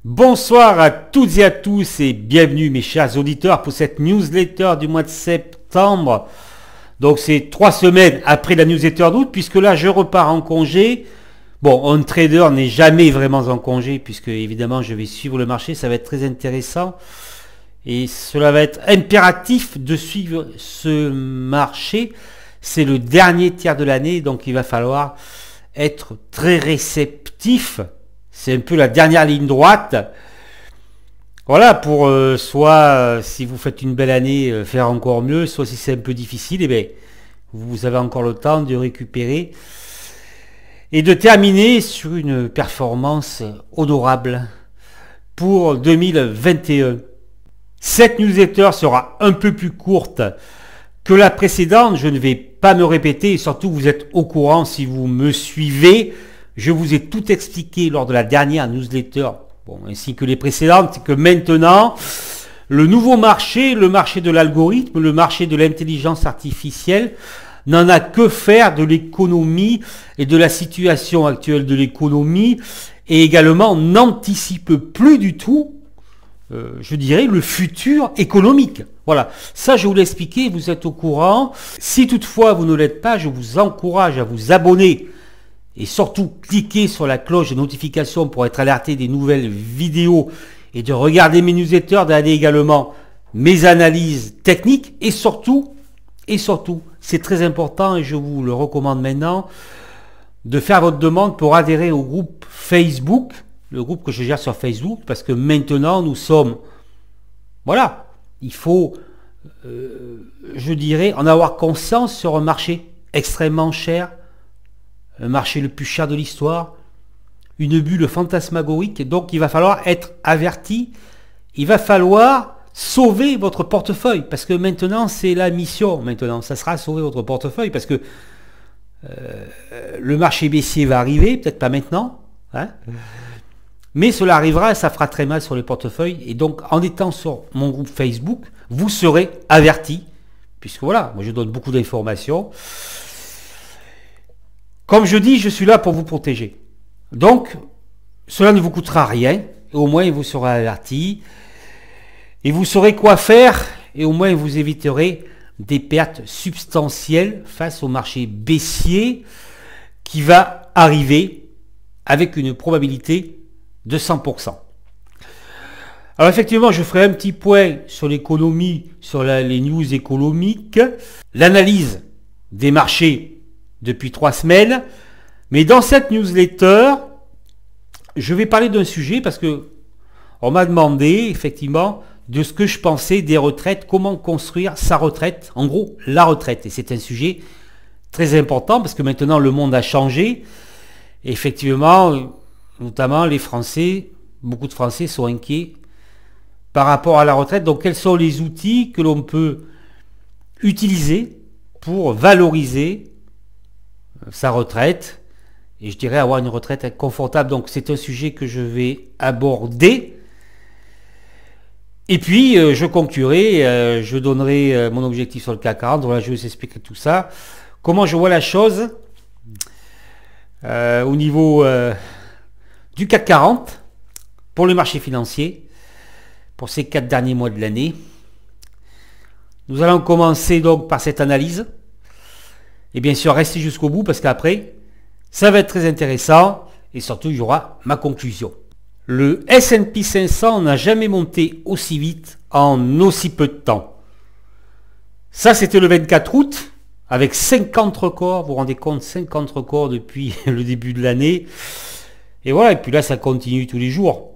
Bonsoir à toutes et à tous et bienvenue mes chers auditeurs pour cette newsletter du mois de septembre. Donc c'est 3 semaines après la newsletter d'août puisque là je repars en congé. Bon, un trader n'est jamais vraiment en congé puisque évidemment je vais suivre le marché, ça va être très intéressant. Et cela va être impératif de suivre ce marché. C'est le dernier tiers de l'année donc il va falloir être très réceptif. C'est un peu la dernière ligne droite. Voilà, pour soit si vous faites une belle année, faire encore mieux, soit si c'est un peu difficile, vous avez encore le temps de récupérer et de terminer sur une performance honorable pour 2021. Cette newsletter sera un peu plus courte que la précédente, je ne vais pas me répéter et surtout vous êtes au courant si vous me suivez. Je vous ai tout expliqué lors de la dernière newsletter, ainsi que les précédentes, c'est que maintenant, le nouveau marché, le marché de l'algorithme, le marché de l'intelligence artificielle, n'en a que faire de l'économie et de la situation actuelle de l'économie, et également n'anticipe plus du tout, je dirais, le futur économique. Voilà, ça je vous l'ai expliqué, vous êtes au courant. Si toutefois vous ne l'êtes pas, je vous encourage à vous abonner. Et surtout, cliquez sur la cloche de notification pour être alerté des nouvelles vidéos et de regarder mes newsletters, d'aller également mes analyses techniques et surtout, c'est très important et je vous le recommande maintenant, de faire votre demande pour adhérer au groupe Facebook, le groupe que je gère sur Facebook, parce que maintenant nous sommes, voilà, il faut, je dirais, en avoir conscience sur un marché extrêmement cher, un marché le plus cher de l'histoire, une bulle fantasmagorique, donc il va falloir être averti, il va falloir sauver votre portefeuille, parce que maintenant c'est la mission, maintenant ça sera sauver votre portefeuille, parce que le marché baissier va arriver, peut-être pas maintenant, hein, mais cela arrivera et ça fera très mal sur les portefeuilles, et donc en étant sur mon groupe Facebook, vous serez averti, puisque voilà, moi je donne beaucoup d'informations. Comme je dis, je suis là pour vous protéger. Donc, cela ne vous coûtera rien, et au moins vous serez averti, et vous saurez quoi faire, et au moins vous éviterez des pertes substantielles face au marché baissier qui va arriver avec une probabilité de 100%. Alors effectivement, je ferai un petit point sur l'économie, sur les news économiques, l'analyse des marchés depuis 3 semaines, mais dans cette newsletter, je vais parler d'un sujet parce que on m'a demandé effectivement de ce que je pensais des retraites, comment construire sa retraite, en gros la retraite, et c'est un sujet très important parce que maintenant le monde a changé, et effectivement, notamment les Français, beaucoup de Français sont inquiets par rapport à la retraite, donc quels sont les outils que l'on peut utiliser pour valoriser sa retraite, et je dirais avoir une retraite confortable. Donc c'est un sujet que je vais aborder, et puis je conclurai, je donnerai mon objectif sur le CAC 40, voilà, je vais vous expliquer tout ça, comment je vois la chose au niveau du CAC 40 pour le marché financier pour ces 4 derniers mois de l'année. Nous allons commencer donc par cette analyse. Et bien sûr, restez jusqu'au bout parce qu'après, ça va être très intéressant et surtout, il y aura ma conclusion. Le S&P 500 n'a jamais monté aussi vite en aussi peu de temps. Ça, c'était le 24 août avec 50 records. Vous vous rendez compte, 50 records depuis le début de l'année. Et voilà, et puis là, ça continue tous les jours.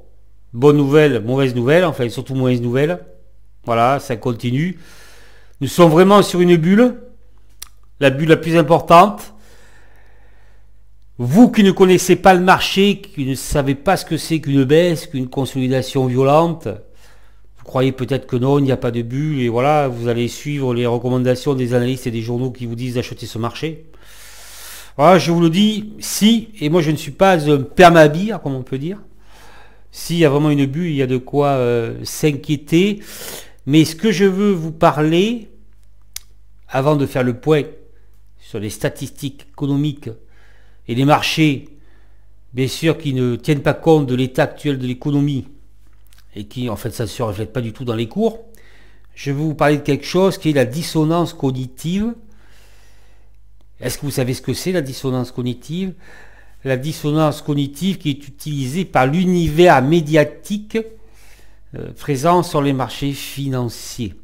Bonne nouvelle, mauvaise nouvelle, enfin surtout mauvaise nouvelle. Voilà, ça continue. Nous sommes vraiment sur une bulle. La bulle la plus importante. Vous qui ne connaissez pas le marché, qui ne savez pas ce que c'est qu'une baisse, qu'une consolidation violente, vous croyez peut-être que non, il n'y a pas de bulle, et voilà, vous allez suivre les recommandations des analystes et des journaux qui vous disent d'acheter ce marché. Voilà, je vous le dis, si, et moi je ne suis pas un permabire, comme on peut dire, s'il y a vraiment une bulle, il y a de quoi s'inquiéter, mais ce que je veux vous parler, avant de faire le point sur les statistiques économiques et les marchés, bien sûr, qui ne tiennent pas compte de l'état actuel de l'économie, et qui en fait ça ne se reflète pas du tout dans les cours. Je vais vous parler de quelque chose qui est la dissonance cognitive. Est-ce que vous savez ce que c'est la dissonance cognitive? La dissonance cognitive qui est utilisée par l'univers médiatique présent sur les marchés financiers.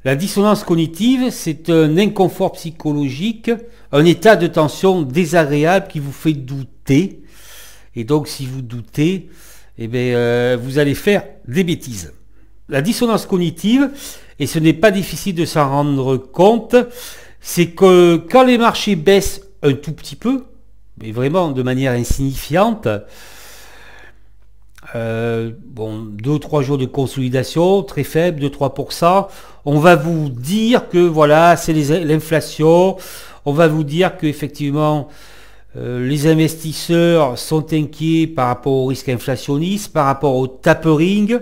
La dissonance cognitive, c'est un inconfort psychologique, un état de tension désagréable qui vous fait douter. Et donc, si vous doutez, eh bien, vous allez faire des bêtises. La dissonance cognitive, et ce n'est pas difficile de s'en rendre compte, c'est que quand les marchés baissent un tout petit peu, mais vraiment de manière insignifiante, 2 ou 3 jours de consolidation, très faible, 2-3%, on va vous dire que voilà, c'est l'inflation, on va vous dire que effectivement les investisseurs sont inquiets par rapport au risque inflationniste, par rapport au tapering,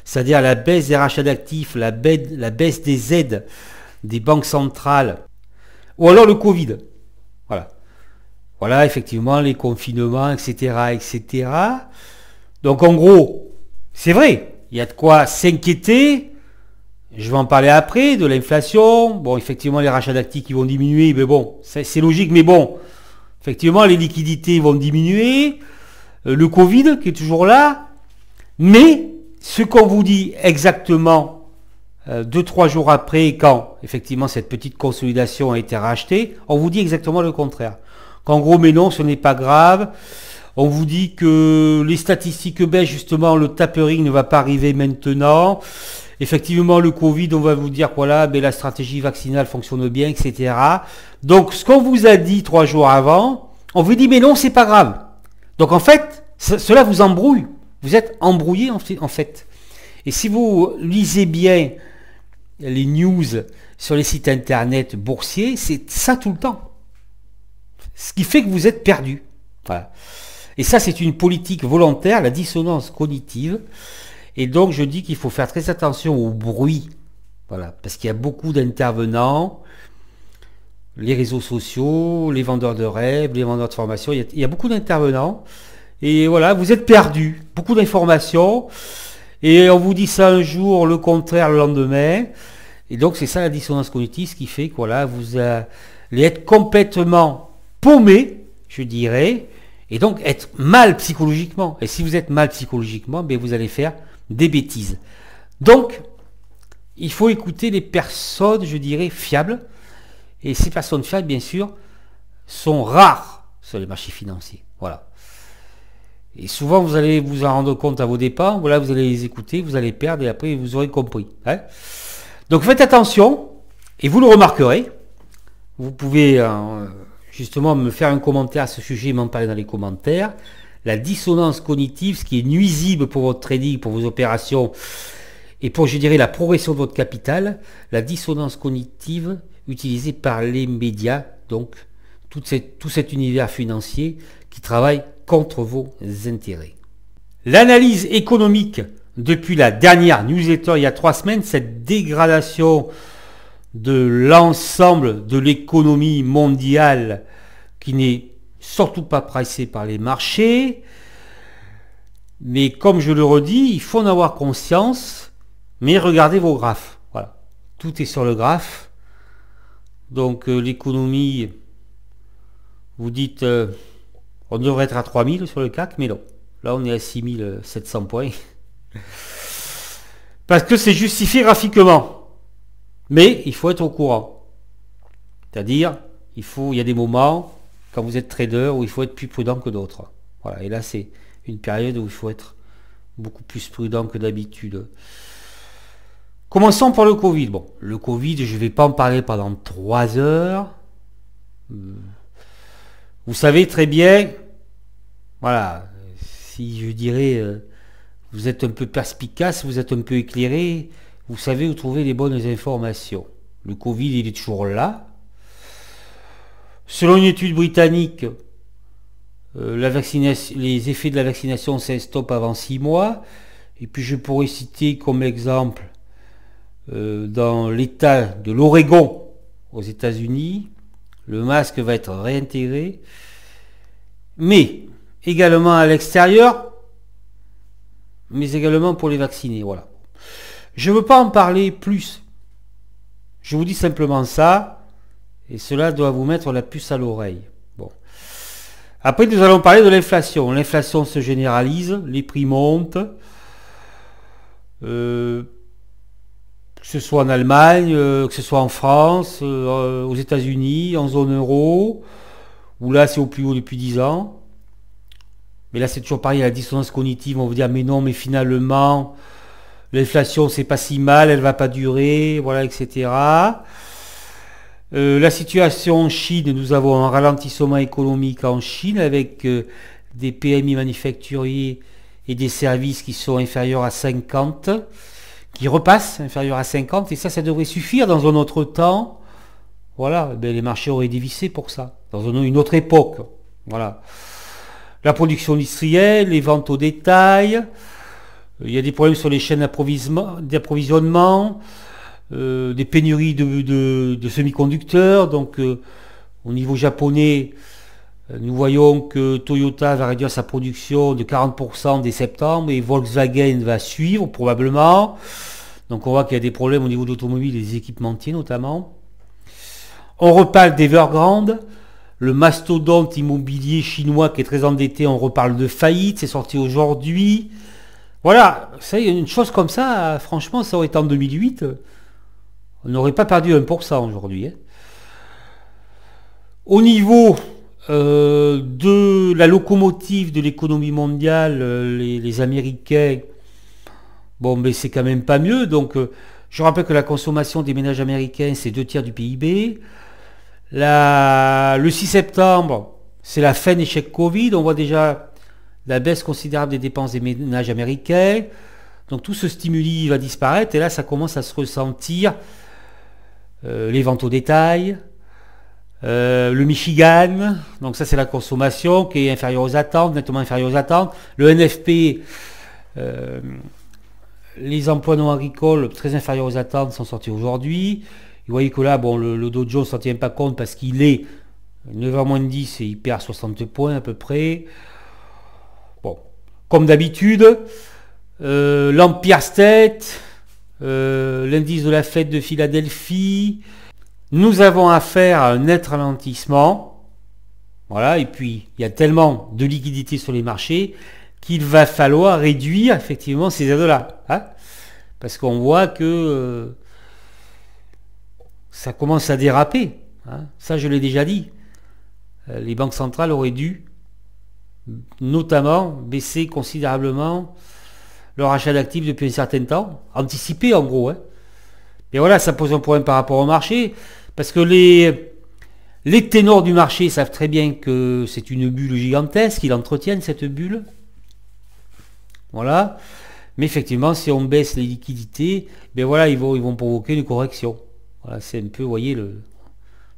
c'est-à-dire la baisse des rachats d'actifs, la baisse des aides des banques centrales, ou alors le Covid. Voilà, effectivement, les confinements, etc., etc. Donc en gros, c'est vrai, il y a de quoi s'inquiéter. Je vais en parler après, de l'inflation. Bon, effectivement, les rachats d'actifs qui vont diminuer, mais bon, c'est logique, mais bon, effectivement, les liquidités vont diminuer. Le Covid qui est toujours là. Mais ce qu'on vous dit exactement 2-3 jours après, quand effectivement cette petite consolidation a été rachetée, on vous dit exactement le contraire. Qu'en gros, mais non, ce n'est pas grave. On vous dit que les statistiques baissent, justement, le tapering ne va pas arriver maintenant. Effectivement, le Covid, on va vous dire que voilà, mais la stratégie vaccinale fonctionne bien, etc. Donc, ce qu'on vous a dit 3 jours avant, on vous dit, mais non, c'est pas grave. Donc, en fait, cela vous embrouille. Vous êtes embrouillé, en fait. Et si vous lisez bien les news sur les sites internet boursiers, c'est ça tout le temps. Ce qui fait que vous êtes perdu. Voilà. Et ça, c'est une politique volontaire, la dissonance cognitive. Et donc, je dis qu'il faut faire très attention au bruit. Voilà. Parce qu'il y a beaucoup d'intervenants, les réseaux sociaux, les vendeurs de rêves, les vendeurs de formation. Il y a beaucoup d'intervenants. Et voilà, vous êtes perdu. Beaucoup d'informations. Et on vous dit ça un jour, le contraire le lendemain. Et donc, c'est ça la dissonance cognitive, ce qui fait que voilà, vous allez être complètement paumé, je dirais, et donc être mal psychologiquement. Et si vous êtes mal psychologiquement, ben vous allez faire des bêtises. Donc, il faut écouter les personnes, je dirais, fiables. Et ces personnes fiables, bien sûr, sont rares sur les marchés financiers. Voilà. Et souvent, vous allez vous en rendre compte à vos dépens. Voilà, vous allez les écouter, vous allez perdre, et après, vous aurez compris. Hein. Donc, faites attention, et vous le remarquerez. Vous pouvez justement me faire un commentaire à ce sujet, m'en parler dans les commentaires. La dissonance cognitive, ce qui est nuisible pour votre trading, pour vos opérations, et pour, je dirais, la progression de votre capital, la dissonance cognitive utilisée par les médias, donc tout cet univers financier qui travaille contre vos intérêts. L'analyse économique depuis la dernière newsletter il y a 3 semaines, cette dégradation de l'ensemble de l'économie mondiale qui n'est surtout pas pricée par les marchés. Mais comme je le redis, il faut en avoir conscience, mais regardez vos graphes. Voilà. Tout est sur le graphe. Donc l'économie, vous dites, on devrait être à 3000 sur le CAC, mais non. Là, on est à 6700 points. Parce que c'est justifié graphiquement. Mais il faut être au courant. C'est-à-dire, il y a des moments, quand vous êtes trader, où il faut être plus prudent que d'autres. Voilà. Et là, c'est une période où il faut être beaucoup plus prudent que d'habitude. Commençons par le Covid. Bon, le Covid, je ne vais pas en parler pendant 3 heures. Vous savez très bien, voilà, si je dirais, vous êtes un peu perspicace, vous êtes un peu éclairé, vous savez où trouver les bonnes informations. Le Covid, il est toujours là. Selon une étude britannique, les effets de la vaccination s'estompent avant 6 mois. Et puis je pourrais citer comme exemple, dans l'état de l'Oregon, aux États-Unis, le masque va être réintégré. Mais également à l'extérieur, mais également pour les vaccinés. Voilà. Je ne veux pas en parler plus. Je vous dis simplement ça, et cela doit vous mettre la puce à l'oreille. Bon. Après, nous allons parler de l'inflation. L'inflation se généralise, les prix montent, que ce soit en Allemagne, que ce soit en France, aux États-Unis, en zone euro, où là c'est au plus haut depuis 10 ans. Mais là c'est toujours pareil, la dissonance cognitive, on va dire mais non, mais finalement, l'inflation c'est pas si mal, elle va pas durer, voilà, etc. La situation en Chine, nous avons un ralentissement économique en Chine avec des PMI manufacturiers et des services qui sont inférieurs à 50, qui repassent inférieurs à 50, et ça devrait suffire dans un autre temps. Voilà, ben les marchés auraient dévissé pour ça, dans une autre époque. Voilà. La production industrielle, les ventes au détail, il y a des problèmes sur les chaînes d'approvisionnement, des pénuries de semi-conducteurs. Donc au niveau japonais, nous voyons que Toyota va réduire sa production de 40% dès septembre et Volkswagen va suivre probablement. Donc on voit qu'il y a des problèmes au niveau de l'automobile et des équipementiers notamment. On reparle d'Evergrande, le mastodonte immobilier chinois qui est très endetté, on reparle de faillite, c'est sorti aujourd'hui. Voilà, ça, une chose comme ça, franchement, ça aurait été en 2008, on n'aurait pas perdu 1% aujourd'hui. Hein. Au niveau de la locomotive de l'économie mondiale, les Américains, bon, mais c'est quand même pas mieux. Donc, je rappelle que la consommation des ménages américains, c'est 2/3 du PIB. Le 6 septembre, c'est la fin des chèques Covid. On voit déjà la baisse considérable des dépenses des ménages américains. Donc, tout ce stimuli va disparaître. Et là, ça commence à se ressentir. Les ventes au détail. Le Michigan, donc ça c'est la consommation qui est inférieure aux attentes, nettement inférieure aux attentes. Le NFP, les emplois non agricoles très inférieurs aux attentes sont sortis aujourd'hui. Vous voyez que là, bon, le Dow Jones ne s'en tient pas compte parce qu'il est 9h moins 10 et il perd 60 points à peu près. Bon, comme d'habitude, l'Empire State, l'indice de la Fed de Philadelphie. Nous avons affaire à un net ralentissement. Voilà, et puis il y a tellement de liquidités sur les marchés qu'il va falloir réduire effectivement ces aides-là. Hein, parce qu'on voit que ça commence à déraper. Hein, ça, je l'ai déjà dit. Les banques centrales auraient dû notamment baisser considérablement leur achat d'actifs depuis un certain temps, anticiper en gros. Hein. Et voilà, ça pose un problème par rapport au marché. Parce que les ténors du marché savent très bien que c'est une bulle gigantesque, ils entretiennent cette bulle. Voilà. Mais effectivement, si on baisse les liquidités, ben voilà, ils vont provoquer une correction. Voilà, c'est un peu, vous voyez, le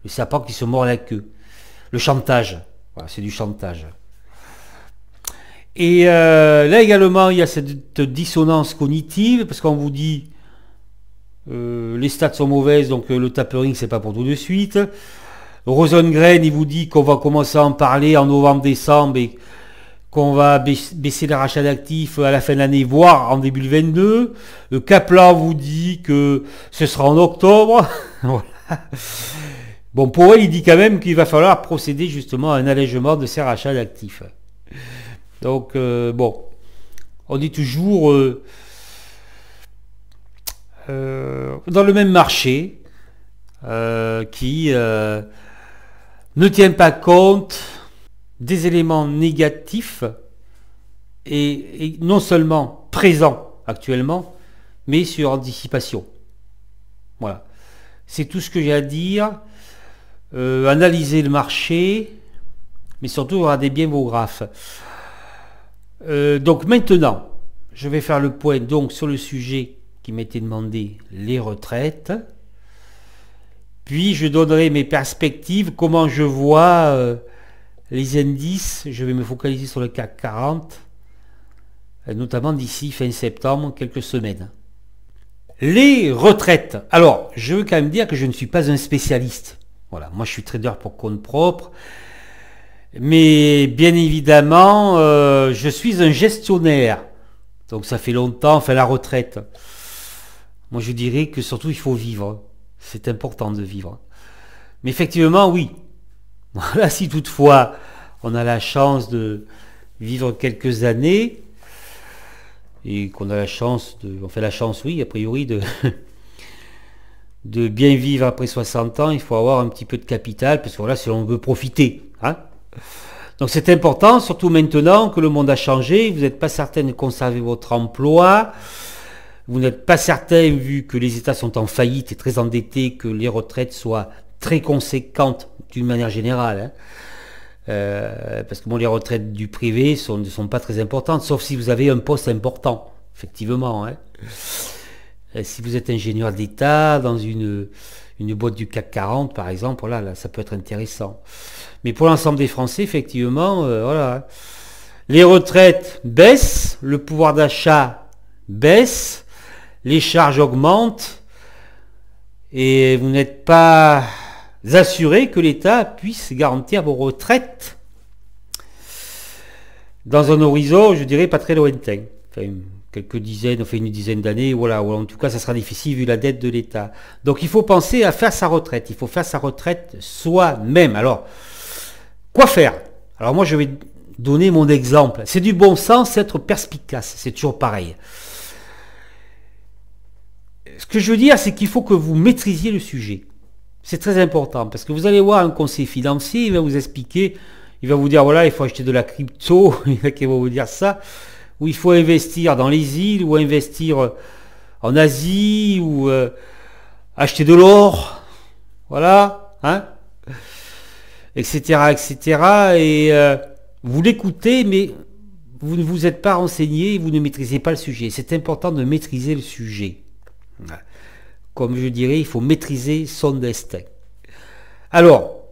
serpent qui se mord la queue. Le chantage. Voilà, c'est du chantage. Et là également, il y a cette dissonance cognitive, parce qu'on vous dit les stats sont mauvaises, donc le tapering c'est pas pour tout de suite. Rosengren il vous dit qu'on va commencer à en parler en novembre-décembre et qu'on va baisser les rachats d'actifs à la fin de l'année, voire en début 22. Kaplan vous dit que ce sera en octobre. Voilà. Bon, Powell il dit quand même qu'il va falloir procéder justement à un allègement de ces rachats d'actifs. Donc bon, on dit toujours dans le même marché qui ne tient pas compte des éléments négatifs et non seulement présents actuellement, mais sur anticipation. Voilà. C'est tout ce que j'ai à dire. Analyser le marché, mais surtout regardez bien vos graphes. Donc maintenant, je vais faire le point donc sur le sujet qui m'était demandé, les retraites. Puis je donnerai mes perspectives, comment je vois les indices. Je vais me focaliser sur le CAC 40, notamment d'ici fin septembre, quelques semaines. Les retraites. Alors, je veux quand même dire que je ne suis pas un spécialiste. Voilà, moi je suis trader pour compte propre. Mais bien évidemment, je suis un gestionnaire. Donc ça fait longtemps, enfin la retraite. Moi je dirais que surtout il faut vivre. C'est important de vivre. Mais effectivement, oui. Voilà, si toutefois on a la chance de vivre quelques années, et qu'on a la chance on fait la chance, oui, a priori, de bien vivre après 60 ans, il faut avoir un petit peu de capital, parce que voilà, si on veut profiter. Hein. Donc c'est important, surtout maintenant que le monde a changé, vous n'êtes pas certain de conserver votre emploi, vous n'êtes pas certain, vu que les États sont en faillite et très endettés, que les retraites soient très conséquentes d'une manière générale. Hein. Parce que bon, les retraites du privé ne sont pas très importantes, sauf si vous avez un poste important, effectivement. Hein. Si vous êtes ingénieur d'État dans une boîte du CAC 40, par exemple, là, ça peut être intéressant. Mais pour l'ensemble des Français, effectivement, voilà. Les retraites baissent, le pouvoir d'achat baisse, les charges augmentent, et vous n'êtes pas assuré que l'État puisse garantir vos retraites dans un horizon, je dirais, pas très lointain. Enfin, quelques dizaines, enfin une dizaine d'années, voilà, ou en tout cas ça sera difficile vu la dette de l'État. Donc il faut penser à faire sa retraite, il faut faire sa retraite soi-même. Alors, quoi faire? Alors moi je vais donner mon exemple. C'est du bon sens, être perspicace, c'est toujours pareil. Ce que je veux dire, c'est qu'il faut que vous maîtrisiez le sujet. C'est très important, parce que vous allez voir un conseiller financier, il va vous expliquer, il va vous dire, voilà, il faut acheter de la crypto, il y en a qui vont vous dire ça, ou il faut investir dans les îles, ou investir en Asie, ou acheter de l'or, voilà, hein, etc., etc., et vous l'écoutez, mais vous ne vous êtes pas renseigné, vous ne maîtrisez pas le sujet. C'est important de maîtriser le sujet. Comme je dirais, il faut maîtriser son destin. Alors,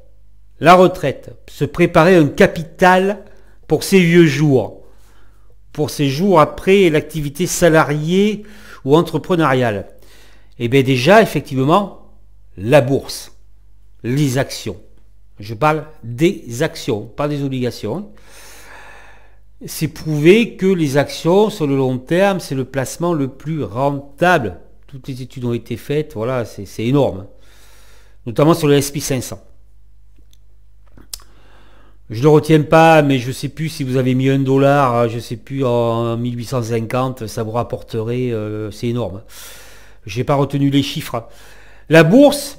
la retraite, se préparer un capital pour ses vieux jours, pour ses jours après l'activité salariée ou entrepreneuriale. Et bien déjà, effectivement, la bourse, les actions. Je parle des actions, pas des obligations. C'est prouvé que les actions, sur le long terme, c'est le placement le plus rentable. Toutes les études ont été faites, voilà, c'est énorme. Notamment sur le SP 500. Je ne le retiens pas, mais je ne sais plus si vous avez mis $1, je ne sais plus, en 1850, ça vous rapporterait, c'est énorme. Je n'ai pas retenu les chiffres. La bourse,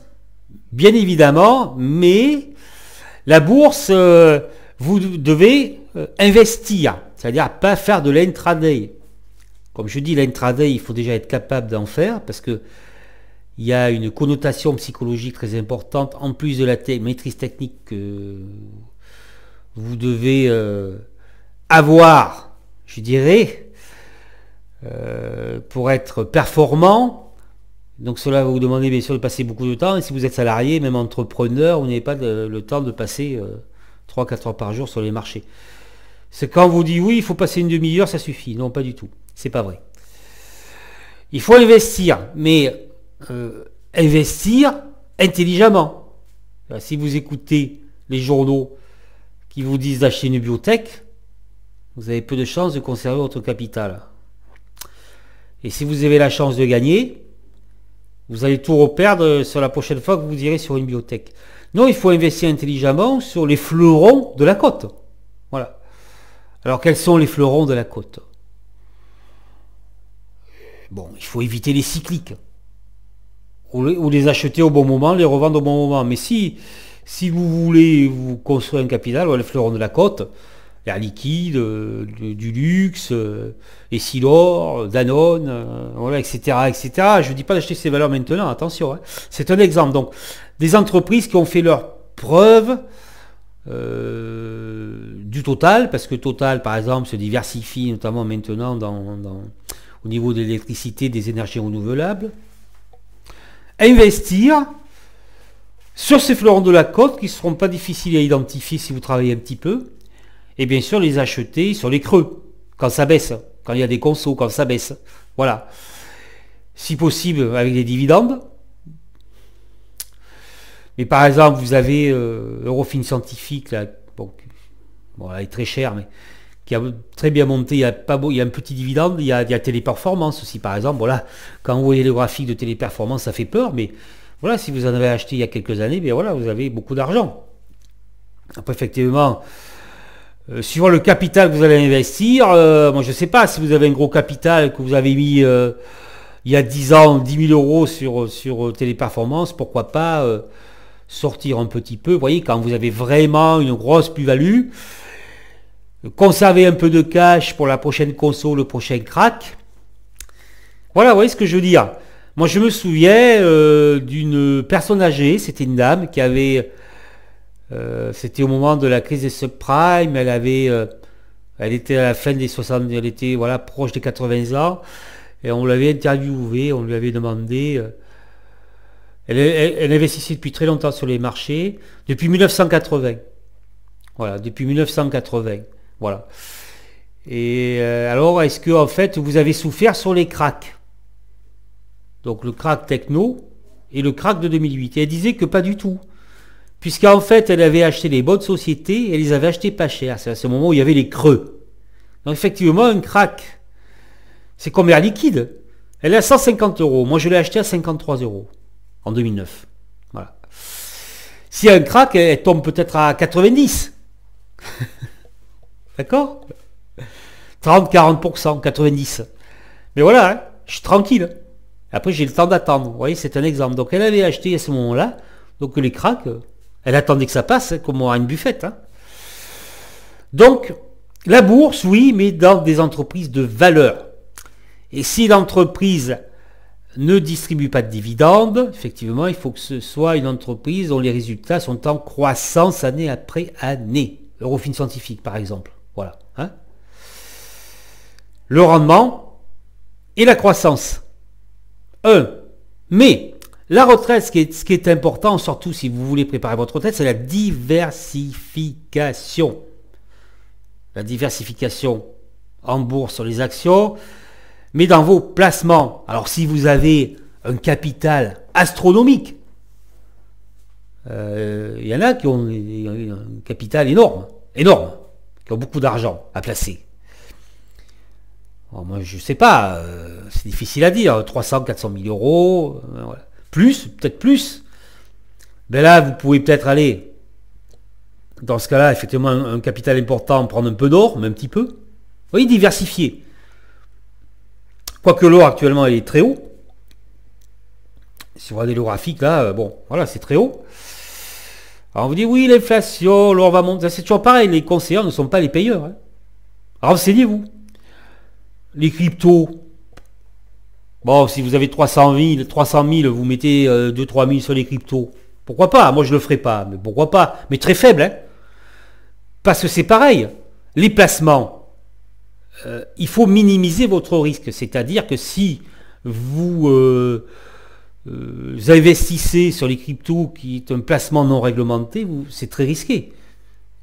bien évidemment, mais la bourse, vous devez investir, c'est-à-dire pas faire de l'intraday. Comme je dis, l'intraday, il faut déjà être capable d'en faire, parce que il y a une connotation psychologique très importante, en plus de la maîtrise technique que vous devez avoir, je dirais, pour être performant. Donc cela va vous demander bien sûr de passer beaucoup de temps, et si vous êtes salarié, même entrepreneur, vous n'avez pas le temps de passer 3-4 heures par jour sur les marchés. C'est quand on vous dit oui, il faut passer une demi-heure, ça suffit. Non, pas du tout. C'est pas vrai. Il faut investir, mais investir intelligemment. Si vous écoutez les journaux qui vous disent d'acheter une biotech, vous avez peu de chances de conserver votre capital. Et si vous avez la chance de gagner, vous allez tout reperdre sur la prochaine fois que vous irez sur une biotech. Non, il faut investir intelligemment sur les fleurons de la côte. Voilà. Alors quels sont les fleurons de la côte? Bon, il faut éviter les cycliques. Ou les acheter au bon moment, les revendre au bon moment. Mais si vous voulez vous construire un capital, les fleurons de la côte, Air Liquide, du luxe, Essilor, Danone, voilà, etc., etc. Je ne dis pas d'acheter ces valeurs maintenant, attention. Hein. C'est un exemple. Donc, des entreprises qui ont fait leur preuve du Total, parce que Total, par exemple, se diversifie notamment maintenant au niveau de l'électricité, des énergies renouvelables. Investir sur ces fleurons de la côte qui ne seront pas difficiles à identifier si vous travaillez un petit peu, et bien sûr les acheter sur les creux, quand ça baisse, quand il y a des consos, quand ça baisse. Voilà. Si possible, avec des dividendes. Mais par exemple, vous avez Eurofins Scientifique, là, bon, elle est très chère, mais qui a très bien monté, il y a un petit dividende, il y a Téléperformance aussi par exemple. Voilà, quand vous voyez le graphique de Téléperformance, ça fait peur, mais voilà, si vous en avez acheté il y a quelques années, bien voilà, vous avez beaucoup d'argent. Après, effectivement, suivant le capital que vous allez investir, moi je ne sais pas si vous avez un gros capital que vous avez mis il y a 10 ans, 10 000 euros sur Téléperformance, pourquoi pas sortir un petit peu, vous voyez, quand vous avez vraiment une grosse plus-value, conserver un peu de cash pour la prochaine conso, le prochain crack. Voilà, vous voyez ce que je veux dire. Moi je me souviens d'une personne âgée, c'était une dame qui avait... c'était au moment de la crise des subprimes, elle était à la fin des 60, elle était voilà, proche des 80 ans, et on l'avait interviewée, on lui avait demandé, elle investissait depuis très longtemps sur les marchés, depuis 1980, voilà, depuis 1980, voilà. Et alors, est-ce que en fait, vous avez souffert sur les cracks? Donc le crack techno et le crack de 2008, et elle disait que pas du tout. Puisqu'en fait, elle avait acheté les bonnes sociétés et elle les avait achetées pas cher. C'est à ce moment où il y avait les creux. Donc effectivement, un crack, c'est comme Air Liquide. Elle est à 150 euros. Moi, je l'ai acheté à 53 euros en 2009. Voilà. Si un crack, elle tombe peut-être à 90. D'accord? 30-40%, 90. Mais voilà, hein, je suis tranquille. Après, j'ai le temps d'attendre. Vous voyez, c'est un exemple. Donc, elle avait acheté à ce moment-là. Donc, les cracks... Elle attendait que ça passe, hein, comme à une buffette. Hein. Donc, la bourse, oui, mais dans des entreprises de valeur. Et si l'entreprise ne distribue pas de dividendes, effectivement, il faut que ce soit une entreprise dont les résultats sont en croissance année après année. Eurofin Scientifique, par exemple. Voilà. Hein. Le rendement et la croissance. Mais... la retraite, ce qui est important, surtout si vous voulez préparer votre retraite, c'est la diversification. La diversification en bourse sur les actions, mais dans vos placements. Alors si vous avez un capital astronomique, il y en a qui ont un capital énorme, qui ont beaucoup d'argent à placer. Alors moi je ne sais pas, c'est difficile à dire, 300-400 000 euros, voilà. Plus, peut-être plus. Ben là, vous pouvez peut-être aller, dans ce cas-là, effectivement, un capital important, prendre un peu d'or, mais un petit peu. Vous voyez, diversifier. Quoique l'or, actuellement, il est très haut. Si vous regardez le graphique, là, bon, voilà, c'est très haut. Alors, on vous dit, oui, l'inflation, l'or va monter. C'est toujours pareil, les conseillers ne sont pas les payeurs. Hein. Renseignez-vous. Les cryptos, bon, si vous avez 300 000, vous mettez 2-3 000 sur les cryptos. Pourquoi pas? Moi, je ne le ferai pas. Mais pourquoi pas? Mais très faible, hein? Parce que c'est pareil. Les placements, il faut minimiser votre risque. C'est-à-dire que si vous investissez sur les cryptos, qui est un placement non réglementé, c'est très risqué.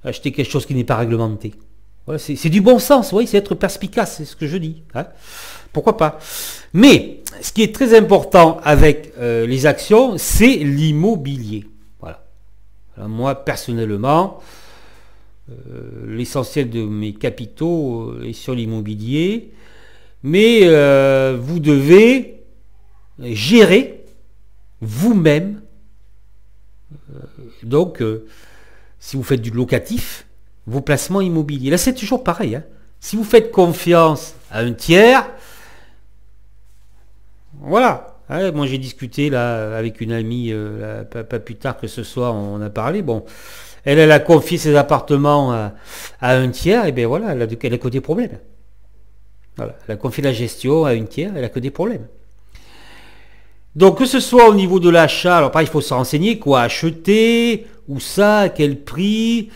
Acheter quelque chose qui n'est pas réglementé. Voilà, c'est du bon sens, oui, c'est être perspicace, c'est ce que je dis. Hein. Pourquoi pas? Mais ce qui est très important avec les actions, c'est l'immobilier. Voilà. Alors, moi, personnellement, l'essentiel de mes capitaux est sur l'immobilier, mais vous devez gérer vous-même. Donc, si vous faites du locatif, vos placements immobiliers. Là, c'est toujours pareil. Hein. Si vous faites confiance à un tiers, voilà. Hein, moi, j'ai discuté là avec une amie, pas plus tard que ce soir, on a parlé. Bon, elle a confié ses appartements à un tiers, et bien voilà, elle a que des problèmes. Voilà, elle a confié la gestion à un tiers, elle a que des problèmes. Donc, que ce soit au niveau de l'achat, alors pareil, il faut se renseigner, quoi acheter, où ça, à quel prix.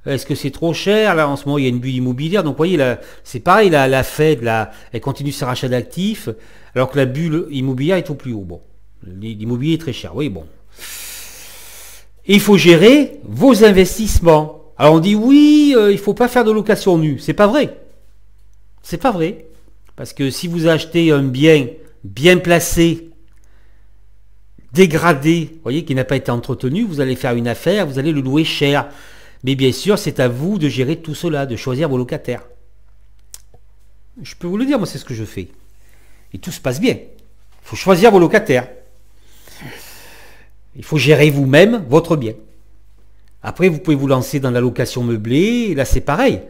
Est-ce que c'est trop cher? Là, en ce moment, il y a une bulle immobilière. Donc, vous voyez, là, c'est pareil, la Fed, là, elle continue ses rachats d'actifs, alors que la bulle immobilière est au plus haut. Bon, l'immobilier est très cher. Oui, bon. Et il faut gérer vos investissements. Alors, on dit, oui, il ne faut pas faire de location nue. C'est pas vrai. C'est pas vrai. Parce que si vous achetez un bien bien placé, dégradé, vous voyez, qui n'a pas été entretenu, vous allez faire une affaire, vous allez le louer cher. Mais bien sûr, c'est à vous de gérer tout cela, de choisir vos locataires. Je peux vous le dire, moi c'est ce que je fais. Et tout se passe bien. Il faut choisir vos locataires. Il faut gérer vous-même votre bien. Après, vous pouvez vous lancer dans la location meublée. Et là, c'est pareil.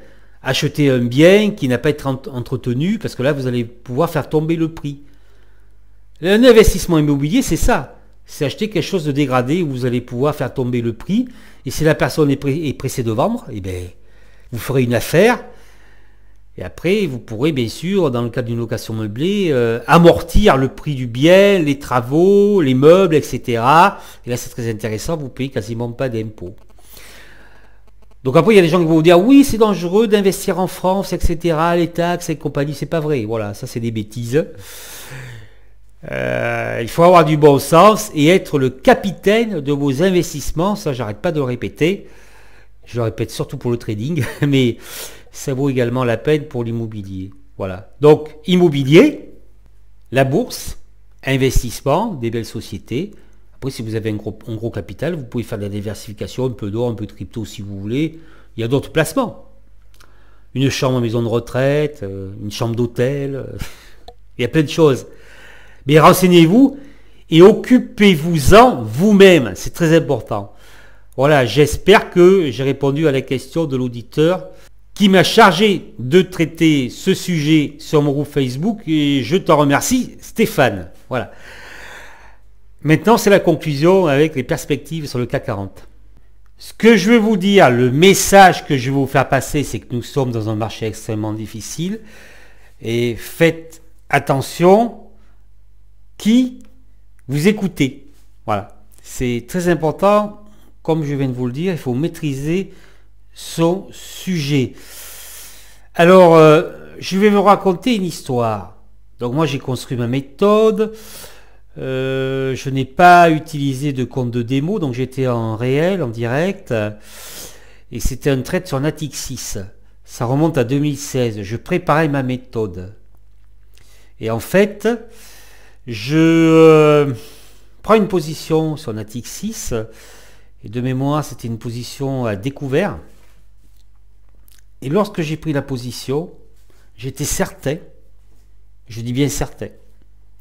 Acheter un bien qui n'a pas été entretenu, parce que là, vous allez pouvoir faire tomber le prix. Un investissement immobilier, c'est ça. C'est acheter quelque chose de dégradé où vous allez pouvoir faire tomber le prix. Et si la personne est pressée de vendre, eh bien, vous ferez une affaire. Et après, vous pourrez, bien sûr, dans le cadre d'une location meublée, amortir le prix du bien, les travaux, les meubles, etc. Et là, c'est très intéressant, vous ne payez quasiment pas d'impôts. Donc après, il y a des gens qui vont vous dire, oui, c'est dangereux d'investir en France, etc., les taxes et compagnie. C'est pas vrai. Voilà, ça, c'est des bêtises. Il faut avoir du bon sens et être le capitaine de vos investissements. Ça, j'arrête pas de le répéter. Je le répète surtout pour le trading, mais ça vaut également la peine pour l'immobilier. Voilà. Donc, immobilier, la bourse, investissement, des belles sociétés. Après, si vous avez un gros capital, vous pouvez faire de la diversification, un peu d'or, un peu de crypto si vous voulez. Il y a d'autres placements. Une chambre en maison de retraite, une chambre d'hôtel. Il y a plein de choses. Mais renseignez-vous et occupez-vous-en vous-même. C'est très important. Voilà, j'espère que j'ai répondu à la question de l'auditeur qui m'a chargé de traiter ce sujet sur mon groupe Facebook et je t'en remercie, Stéphane. Voilà. Maintenant, c'est la conclusion avec les perspectives sur le CAC 40. Ce que je veux vous dire, le message que je vais vous faire passer, c'est que nous sommes dans un marché extrêmement difficile et faites attention qui vous écoutez. Voilà. C'est très important. Comme je viens de vous le dire, il faut maîtriser son sujet. Alors, je vais vous raconter une histoire. Donc moi, j'ai construit ma méthode. Je n'ai pas utilisé de compte de démo, donc j'étais en réel, en direct. Et c'était un trade sur Natixis. Ça remonte à 2016. Je préparais ma méthode. Et en fait, je prends une position sur Natixis. Et de mémoire, c'était une position à découvert. Et lorsque j'ai pris la position, j'étais certain, je dis bien certain,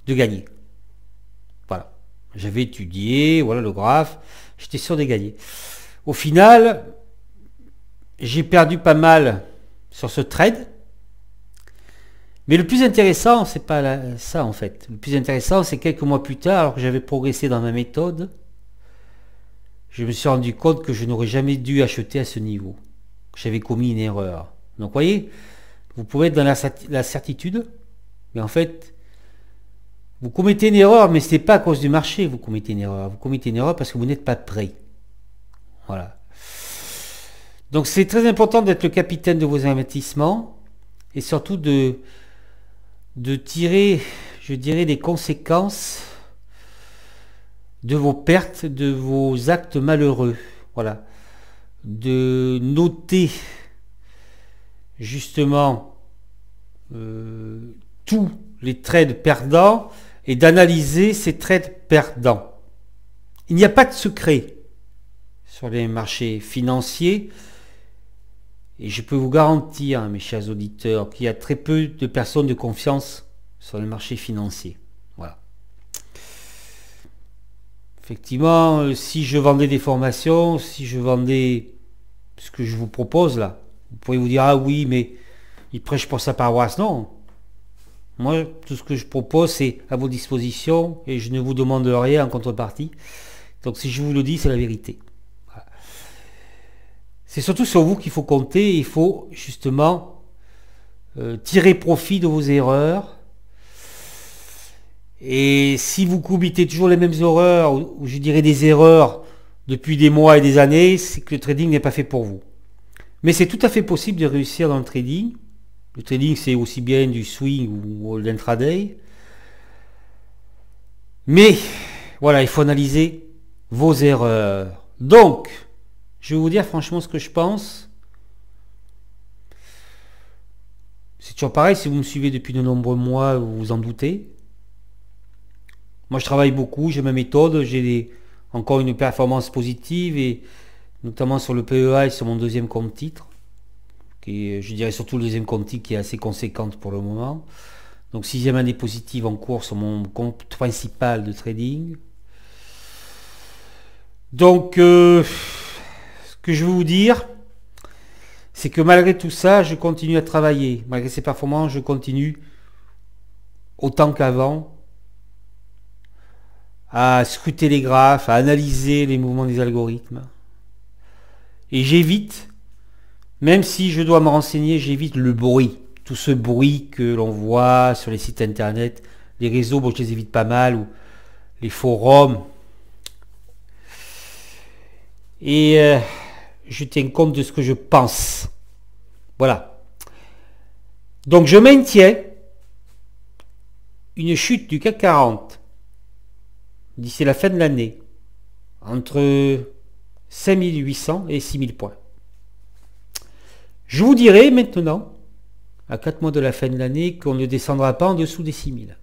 de gagner. Voilà. J'avais étudié, voilà le graphe, j'étais sûr de gagner. Au final, j'ai perdu pas mal sur ce trade. Mais le plus intéressant, c'est pas ça en fait. Le plus intéressant, c'est quelques mois plus tard, alors que j'avais progressé dans ma méthode, je me suis rendu compte que je n'aurais jamais dû acheter à ce niveau. J'avais commis une erreur. Donc, vous voyez, vous pouvez être dans la certitude, mais en fait, vous commettez une erreur, mais ce n'est pas à cause du marché que vous commettez une erreur. Vous commettez une erreur parce que vous n'êtes pas prêt. Voilà. Donc, c'est très important d'être le capitaine de vos investissements et surtout de tirer, je dirais, les conséquences de vos pertes, de vos actes malheureux. Voilà. De noter justement tous les trades perdants et d'analyser ces trades perdants. Il n'y a pas de secret sur les marchés financiers et je peux vous garantir, mes chers auditeurs, qu'il y a très peu de personnes de confiance sur les marchés financiers. Voilà. Effectivement, si je vendais des formations, si je vendais ce que je vous propose là, vous pourriez vous dire, ah oui, mais il prêche pour sa paroisse. Non. Moi, tout ce que je propose, c'est à vos dispositions et je ne vous demande rien en contrepartie. Donc si je vous le dis, c'est la vérité. Voilà. C'est surtout sur vous qu'il faut compter. Il faut justement tirer profit de vos erreurs. Et si vous commettez toujours les mêmes erreurs, ou je dirais des erreurs depuis des mois et des années, c'est que le trading n'est pas fait pour vous. Mais c'est tout à fait possible de réussir dans le trading. Le trading, c'est aussi bien du swing ou de l'intraday. Mais, voilà, il faut analyser vos erreurs. Donc, je vais vous dire franchement ce que je pense. C'est toujours pareil, si vous me suivez depuis de nombreux mois, vous vous en doutez. Moi, je travaille beaucoup, j'ai ma méthode, j'ai encore une performance positive, et notamment sur le PEA et sur mon deuxième compte titre. qui est, je dirais surtout le deuxième compte qui est assez conséquente pour le moment. Donc 6e année positive en cours sur mon compte principal de trading. Donc ce que je veux vous dire, c'est que malgré tout ça, je continue à travailler. Malgré ces performances, je continue autant qu'avant à scruter les graphes, à analyser les mouvements des algorithmes. Et j'évite, même si je dois me renseigner, j'évite le bruit. Tout ce bruit que l'on voit sur les sites internet, les réseaux, bon, je les évite pas mal, ou les forums. Et je tiens compte de ce que je pense. Voilà. Donc je maintiens une chute du CAC 40 d'ici la fin de l'année entre 5800 et 6000 points. Je vous dirai maintenant, à 4 mois de la fin de l'année, qu'on ne descendra pas en dessous des 6000.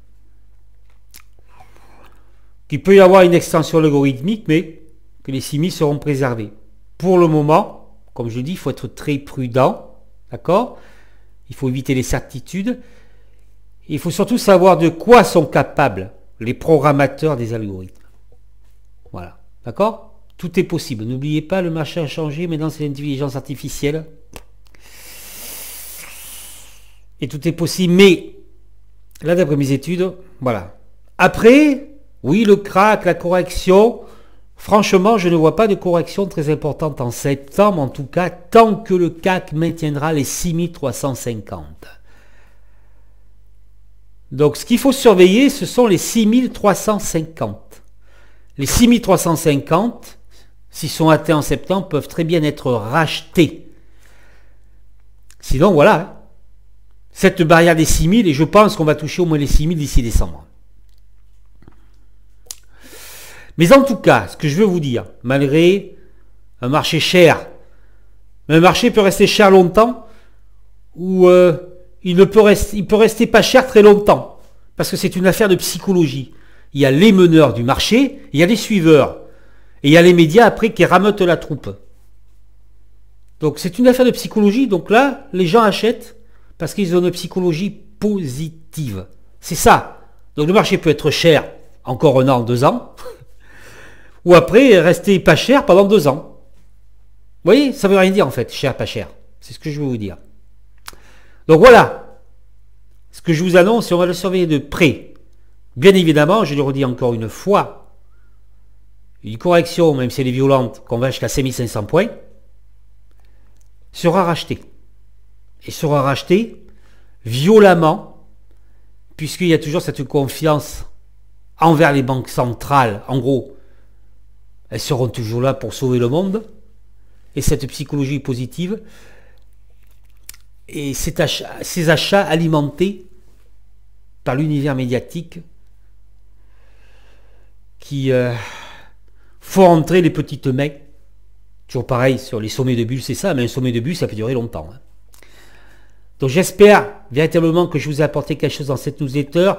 Qu'il peut y avoir une extension logarithmique, mais que les 6000 seront préservés. Pour le moment, comme je dis, il faut être très prudent, d'accord? Il faut éviter les certitudes. Il faut surtout savoir de quoi sont capables les programmateurs des algorithmes. Voilà, d'accord? Tout est possible. N'oubliez pas, le marché a changé, maintenant c'est l'intelligence artificielle. Et tout est possible, mais là, d'après mes études, voilà. Après, oui, le crack, la correction, franchement, je ne vois pas de correction très importante en septembre, en tout cas, tant que le CAC maintiendra les 6350. Donc, ce qu'il faut surveiller, ce sont les 6350. Les 6350, s'ils sont atteints en septembre, peuvent très bien être rachetés. Sinon, voilà. Cette barrière des 6000, et je pense qu'on va toucher au moins les 6000 d'ici décembre. Mais en tout cas, ce que je veux vous dire, malgré un marché cher, un marché peut rester cher longtemps, ou il peut rester pas cher très longtemps, parce que c'est une affaire de psychologie. Il y a les meneurs du marché, il y a les suiveurs, et il y a les médias après qui rameutent la troupe. Donc c'est une affaire de psychologie, donc là, les gens achètent, parce qu'ils ont une psychologie positive. C'est ça. Donc le marché peut être cher encore 1 an, 2 ans, ou après rester pas cher pendant 2 ans. Vous voyez, ça veut rien dire en fait, cher, pas cher. C'est ce que je veux vous dire. Donc voilà, ce que je vous annonce, on va le surveiller de près. Bien évidemment, je le redis encore une fois, une correction, même si elle est violente, qu'on va jusqu'à 5500 points, sera rachetée. Et sera racheté violemment, puisqu'il y a toujours cette confiance envers les banques centrales. En gros, elles seront toujours là pour sauver le monde, et cette psychologie positive, et ces achats alimentés par l'univers médiatique qui font entrer les petites mains. Toujours pareil sur les sommets de bulles, c'est ça, mais un sommet de bulles, ça peut durer longtemps. Donc j'espère véritablement que je vous ai apporté quelque chose dans cette newsletter.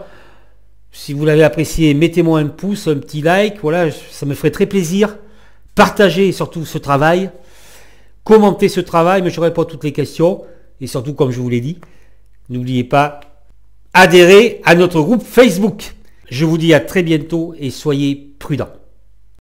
Si vous l'avez apprécié, mettez-moi un pouce, un petit like, voilà, ça me ferait très plaisir. Partagez surtout ce travail, commentez ce travail, mais je réponds à toutes les questions. Et surtout, comme je vous l'ai dit, n'oubliez pas, adhérez à notre groupe Facebook. Je vous dis à très bientôt et soyez prudents.